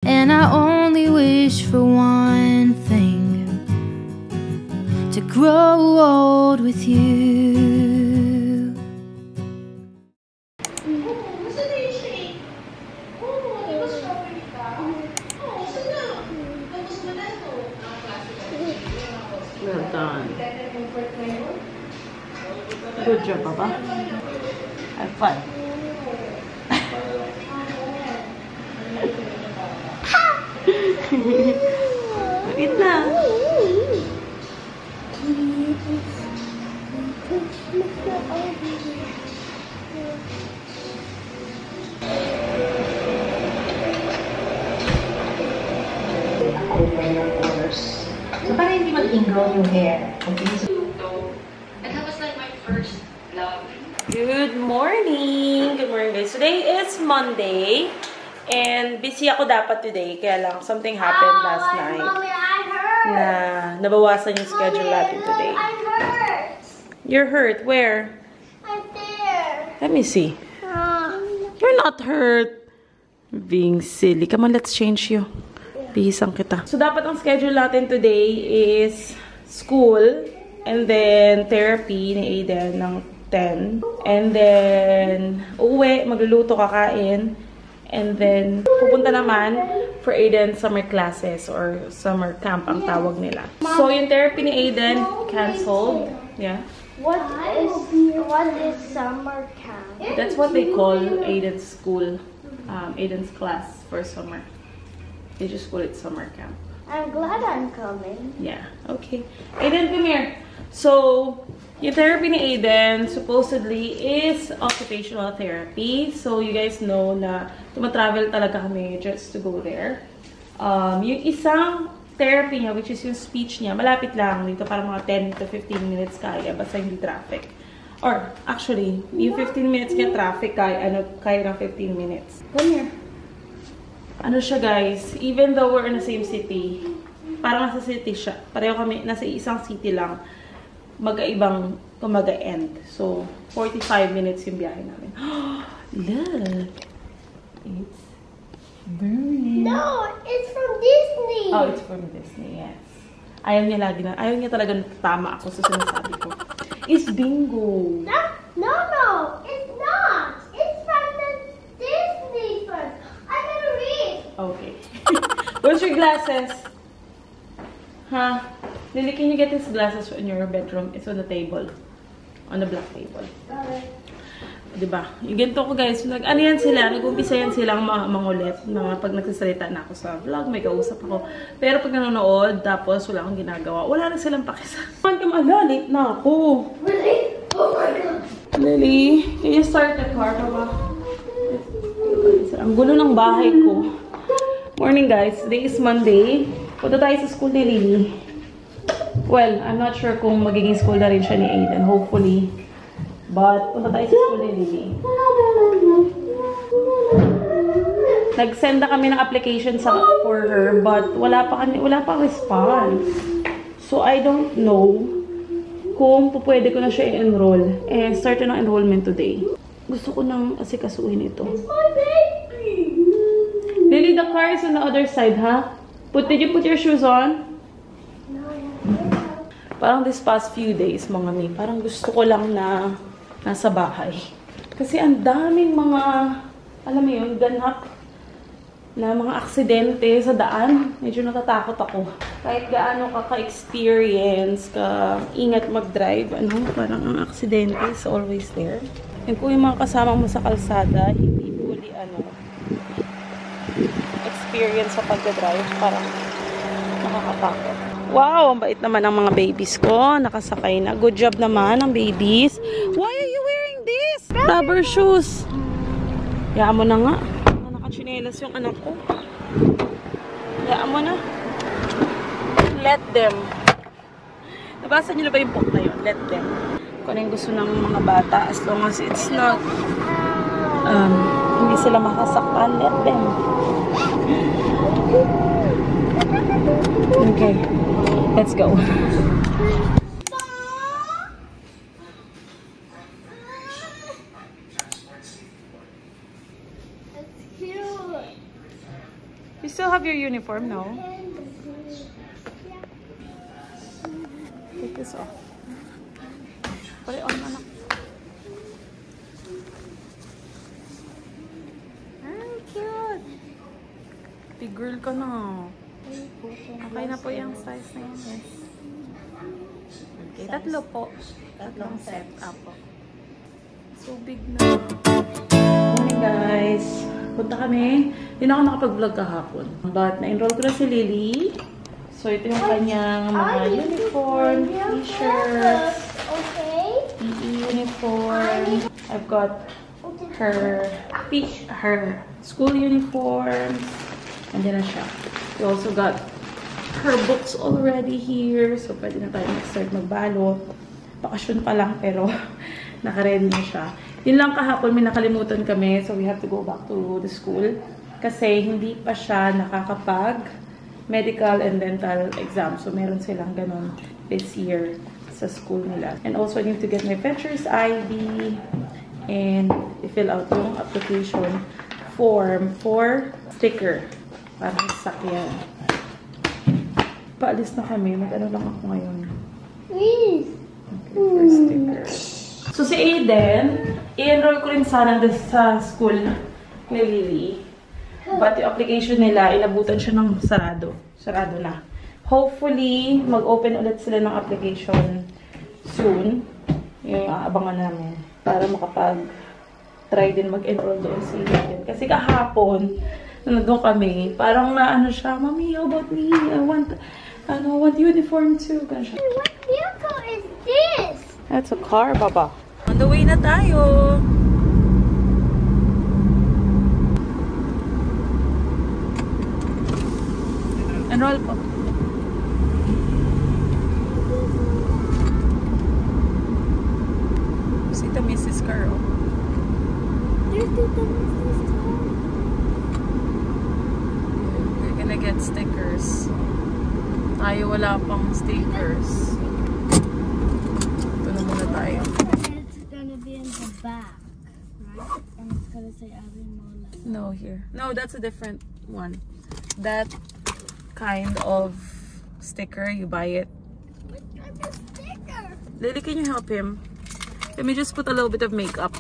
And I only wish for one thing, to grow old with you. Well done. Good job, Papa. Have fun. Wait na. So, para hindi mag-ingrow yung hair. And that was like my first love. Good morning! Good morning, guys. Today is Monday. And busy ako dapat today. Kaya lang, something happened last night. Mommy, I hurt. Na nabawasan yung schedule natin today. I hurt. You're hurt? Where? I'm there. Let me see. You're not hurt. Being silly. Come on, let's change you. Bihisang kita. So, dapat ang schedule natin today is school and then therapy ni Aiden ng 10. And then, uuwi, magluluto, kakain. And then, pupunta naman for Aiden summer classes or summer camp ang tawag nila. So, yung therapy ni Aiden, canceled. Yeah. What is summer camp? That's what they call Aiden's school, Aiden's class for summer. They just call it summer camp. I'm glad I'm coming. Yeah, okay. Aiden, come here. So, yung therapy ni Aiden supposedly is occupational therapy. So, you guys know na tumatravel talaga kami just to go there. Yung isang therapy niya, which is yung speech niya, malapit lang dito, parang mga 10 to 15 minutes kaya, basta hindi traffic. Or, actually, yung 15 minutes niya traffic, kaya ng 15 minutes. Come here. Ano siya, guys, even though we're in the same city, parang nasa city siya. Pareho kami, nasa isang city lang, mag-aibang kumaga-end. So, 45 minutes yung biyahe namin. Look! It's burning. No, it's from Disney. Oh, it's from Disney, yes. Ayaw niya lagi na, ayaw niya talaga tama ako sa sinasabi ko. It's bingo. No, it's not. It's from the Disney first. I gotta read. Okay. Where's your glasses? Huh? Lily, can you get these glasses in your bedroom? It's on the table. On the black table. Diba? Yung ganito ko, guys. Ano yan sila? Nag-umpisa yan silang mangulit. Pag nagsasalita na ako sa vlog, may kausap ako. Pero pag nanonood, tapos wala akong ginagawa, wala na silang pakisa. Late na ako. Really? Oh my God. Lily, can you start the car, ba? Ang gulo ng bahay ko. Morning, guys. Today is Monday. Punta tayo sa school ni Lily. Well, I'm not sure kung magiging school na rin siya ni Aiden. Hopefully. But, punta tayo sa school ni Lily. Nag-send na kami ng application for her, but wala pa response. So, I don't know kung pwede ko na siya i-enroll. And start na ng enrollment today. Gusto ko nang asikasuhin ito. It's my baby. Lily, the car is on the other side, ha? Did you put your shoes on? No. Parang this past few days, mga mi, parang gusto ko lang na nasa bahay. Kasi ang daming mga, alam mo yun, ganap na mga aksidente sa daan. Medyo natatakot ako. Kahit gaano ka ka-experience, ka-ingat mag-drive, parang ang aksidente is always there. And kung yung mga kasama mo sa kalsada, hindi fully, experience sa pagdadrive, parang nakakatakot. Wow, ang bait naman ng mga babies ko. Nakasakay na. Good job naman ang babies. Why are you wearing this? Rubber shoes. Hayaan mo na nga. Nakachinelas yung anak ko. Hayaan mo na. Let them. Nabasa niyo na ba yung book na yun? Let them. Kung ano yung gusto ng mga bata, as long as it's not hindi sila makasaktan, let them. Okay. Let's go. It's cute. You still have have your uniform now. Take this off. Put it on, anak. Ay, cute. Big girl ka na. Okay na po yung size na yun. Yes. Okay, tatlo po. Tatlong set. Apo. So big na. Morning guys. Punta kami. Hindi na ako nakapag-vlog kahapon. But na-enroll ko na si Lily. So ito yung kanyang mga uniform, t-shirts, PE uniform. I've got her school uniform. Andiyan na siya. We also got her books already here. So pwede na tayo mag-start magbalo. Bakasyon pa lang pero naka-ready na siya. Yun lang kahapon, may nakalimutan kami. So we have to go back to the school. Kasi hindi pa siya nakakapag medical and dental exam. So, meron silang ganun this year sa school nila. And also, I need to get my Fetcher's ID and i-fill out yung application form for sticker para sa sakyan. Paalis na kami. Mag-ano lang ako ngayon. Okay, for sticker. So, si Aiden, i-enroll ko rin sana sa school ni Lily. But yung application nila, inabutan siya ng sarado. Sarado na. Hopefully, mag-open ulit sila ng application soon. Yung aabangan namin. Para makapag-try din mag-enroll doon si Aiden. Kasi kahapon, nandun kami, parang naano siya, Mommy, how about me? I want uniform too. Ganun siya. What vehicle is this? That's a car, Baba. On the way na tayo. Enroll po. Si ito, Mrs. Carl. There's the Mrs. We're gonna get stickers. Tayo wala pang stickers. Ito na muna tayo. It's gonna be in the back, right? And it's gonna say Avimola. No, here. No, that's a different one. That kind of sticker, you buy it. What kind of sticker? Lily, can you help him? Let me just put a little bit of makeup.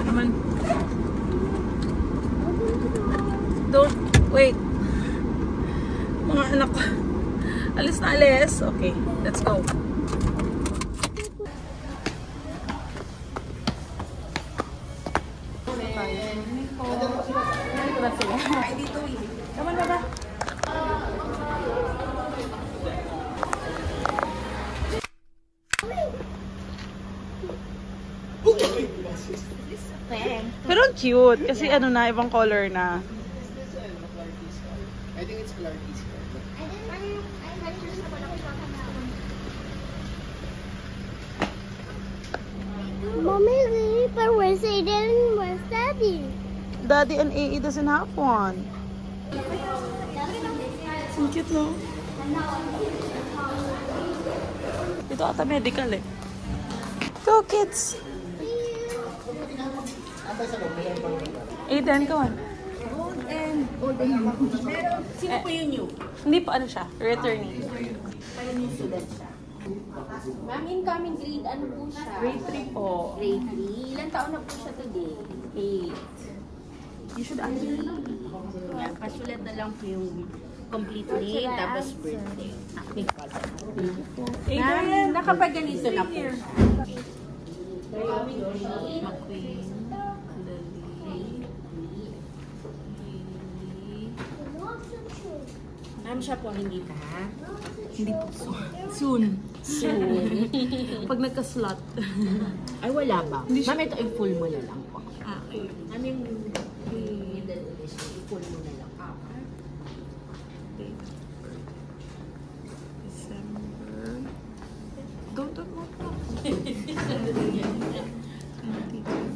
Come on. Don't, wait. Mga anak ko. Alis na alis. Okay, let's go. Come on, Baba. Pero cute. Kasi ano na, ibang color na. I think it's Clarky's. Mommy, but where's Aiden? Where's Daddy? Daddy and AE doesn't have one. Ang cute, no? Ito ata medical eh. Go, kids! Aiden, go on. Sino po yun new? Hindi pa ano siya, returnee. Para new student siya. Ma'am, incoming grade, ano po siya? Grade 3 po. Grade 3. Ilan taon na po siya today? 8. You should actually... Yan, pasulat na lang po yung complete name, tapos birthday. Ma'am, nakapag-ganito na po. McQueen. Ma'am, siya po hindi pa. Hindi po. Soon. Soon. Pag nagka-slot. Ay, wala ba? Ma'am, ito ay full mo na lang po. Okay. Ma'am, yung middle initial, full mo na lang. December. Don't talk about that.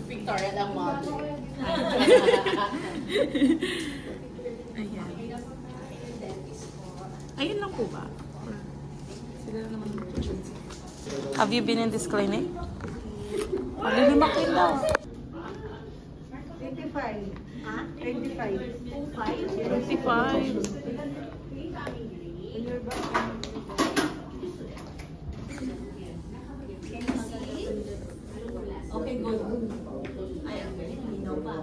Victoria lang mo. Ayan. Ayun lang po ba? Or, sila naman. Have you been in this clinic? McQueen daw. 25. Ha? 25. 25. Okay, good. Ayan, no pa.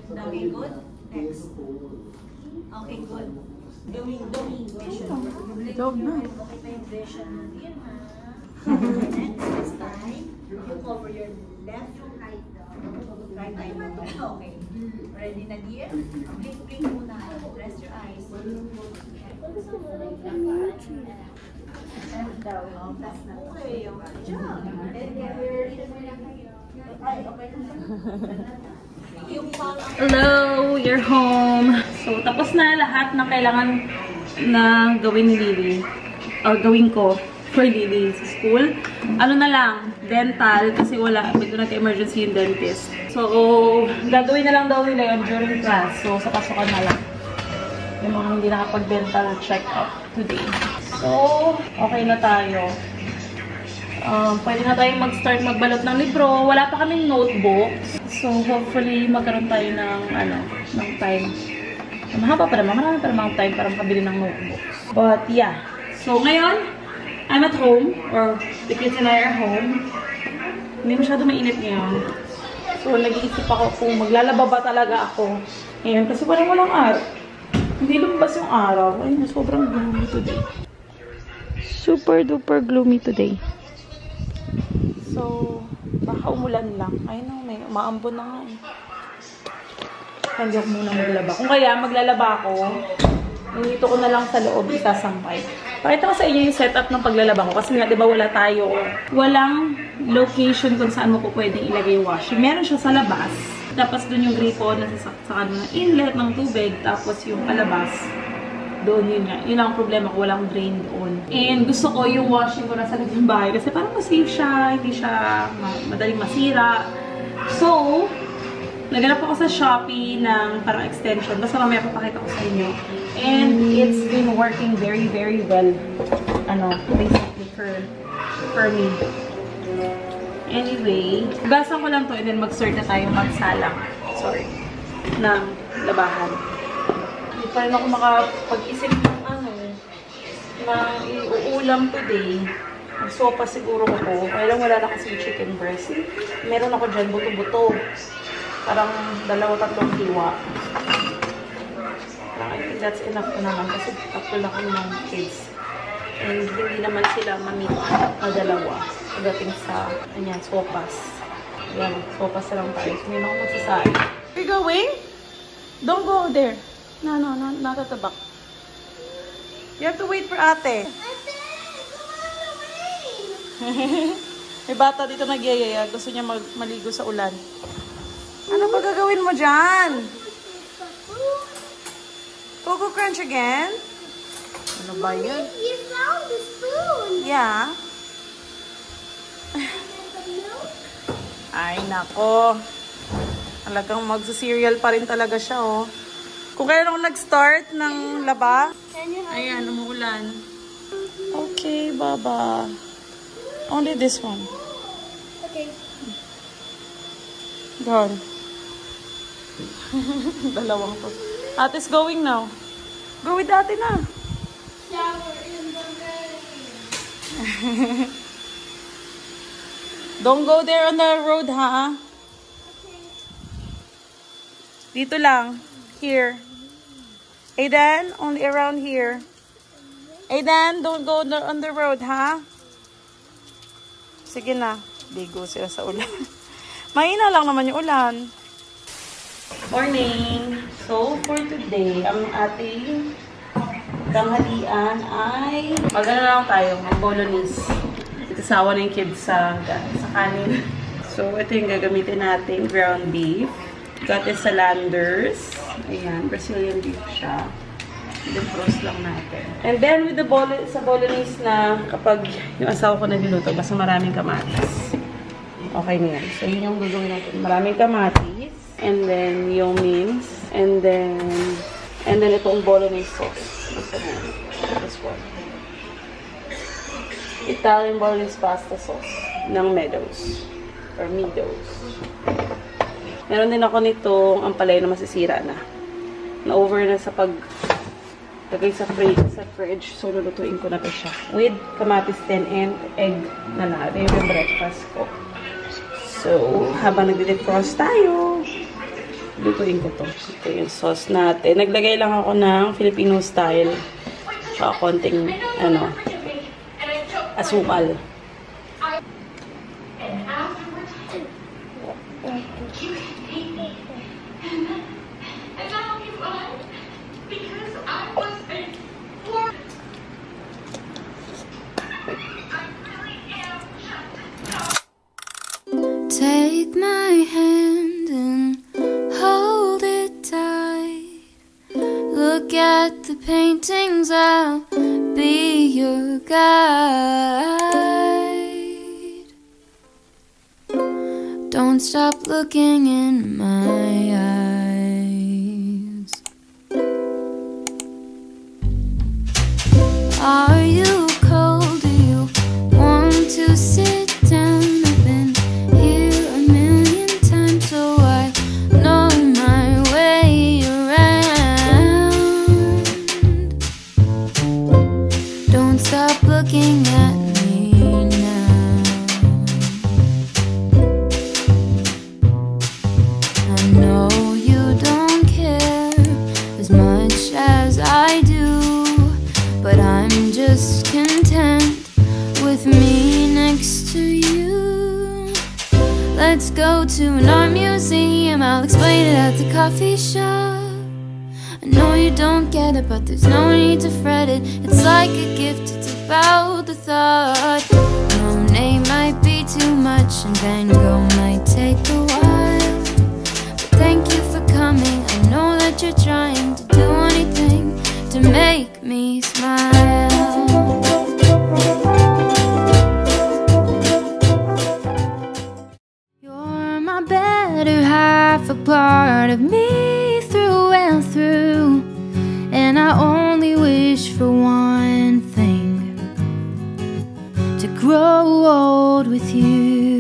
Okay, good. Next. Okay, good. Domingo. Dog na. Okay pa yung vision mo din, ha? Next, this time, you cover your left right right eye mo. Okay. Ready na, dear? Blink muna. Rest your eyes. Left daw. Plus na. Okay. Good job. Ay, okay. Hello, you're home. So, tapos na lahat ng kailangan na gawin ni Lily. Or gawin ko for Lily sa school. Ano na lang, dental. Kasi wala, medyo nag-emergency yung dentist. So, gagawin na lang daw nila yun during class. So, sa pasukan na lang. Yung mga hindi nakapag-dental check-up today. So, okay na tayo. Pwede na tayong mag-start magbalot ng libro. Wala pa kaming notebooks. So, hopefully, magkaroon tayo ng, ng time. Mahaba pa naman. Marami pa naman time para makabili ng notebooks. But, yeah. So, ngayon, I'm at home. Or, the kids and I are home. Hindi masyado mainit ngayon. So, nag-iisip ako kung maglalaba ba talaga ako. Ngayon, kasi walang araw. Hindi lumabas yung araw. Ay, sobrang gloomy today. Super duper gloomy today. So, baka umulan lang. Ay no, may umaambon na nga eh. Hindi ako muna maglaba. Kung kaya, maglalaba ako. Dito ko na lang sa loob isasampay. Pakita ko sa inyo yung setup ng paglalaba ko. Kasi nga, di ba wala tayo. Walang location kung saan mo po pwede ilagay yung washing. Meron siya sa labas. Tapos dun yung gripo na sasaksakan mo ng inlet ng tubig. Tapos yung palabas. Doon yun nga. Yun lang ang problema ko. Walang drain doon. And gusto ko yung washing ko nasa loob ng bahay. Kasi parang mas-safe siya. Hindi siya madaling masira. So, naganap ako sa Shopee ng parang extension. Basta mamaya papakita ko sa inyo. And it's been working very, very well. Basically for me. Anyway, gasan ko lang to and then mag-start na tayo magsalang. Sorry. Ng labahan. Hindi pa rin ako makapag-isip ng ng iuulam today. Sopa siguro ako. Kaya lang wala na kasi chicken breast. Meron ako dyan buto-buto. Parang 2-3 hiwa. I think that's enough na naman kasi tatlo lang kami ng kids. And hindi naman sila mamit na dalawa. Pagdating sa, sopas. Yan, sopas na lang tayo. Hindi na ako magsasain. You're going? Don't go there. No, not at the back. You have to wait for ate. May bata dito nagyayaya. Gusto niya maligo sa ulan. Ano ba gagawin mo dyan? Coco Crunch again? Ano ba yun? You found the spoon. Yeah. Ay, nako. Talagang magsa-cereal pa rin talaga siya, oh. Kung kailan ako nag-start ng laba. Ayan, umuulan. Okay, Baba. Only this one. Okay. Gone. Dalawang to. Ate's going now. Go with ate na. Shower in the rain. Don't go there on the road, ha? Dito lang. Here. Aiden, only around here. Aiden, don't go on the road, ha? Sige na. Ligo sila sa ulan. Mahina lang naman yung ulan. Morning! So, for today, ang ating tanghalian ay magana lang tayo, mag-bolognese. Itasawa na yung kids sa kanin. So, ito yung gagamitin natin, ground beef. Got is salanders. Ayan, Brazilian beef siya. Defrost lang natin. And then, with the bolognese na kapag yung asawa ko nagluluto, basta maraming kamatis. Okay na yan. So, yun yung gagawin natin. Maraming kamatis. And then, yung mince. And then itong bolognese sauce. This one. Italian bolognese pasta sauce ng Meadows. Or Meadows. Meron din ako nitong ampalaya na masisira na. Na-over na sa lagay sa fridge. So, lulutuin ko na to siya. With kamatis 10 and egg na lahat. Ito yung breakfast ko. So, habang nagde-defrost tayo, lutuin ko to. Ito yung sauce natin. Naglagay lang ako ng Filipino style. Tsaka konting, asukal. Take my hand and hold it tight. Look at the paintings, I'll be your guide. Don't stop looking in my eyes. Are you cold? Do you want to sit down? I've been here a million times, so I know my way around. Don't stop looking at me now. I know you don't care as much as I do, but I'm just content with me next to you. Let's go to an art museum, I'll explain it at the coffee shop. I know you don't get it, but there's no need to fret it. It's like a gift, it's about the thought. Monet might be too much and Van Gogh might take a while, but thank you for coming. I know that you're trying to do anything to make me smile. You're my better half, a part of me through and through, and I only wish for one thing: to grow old with you.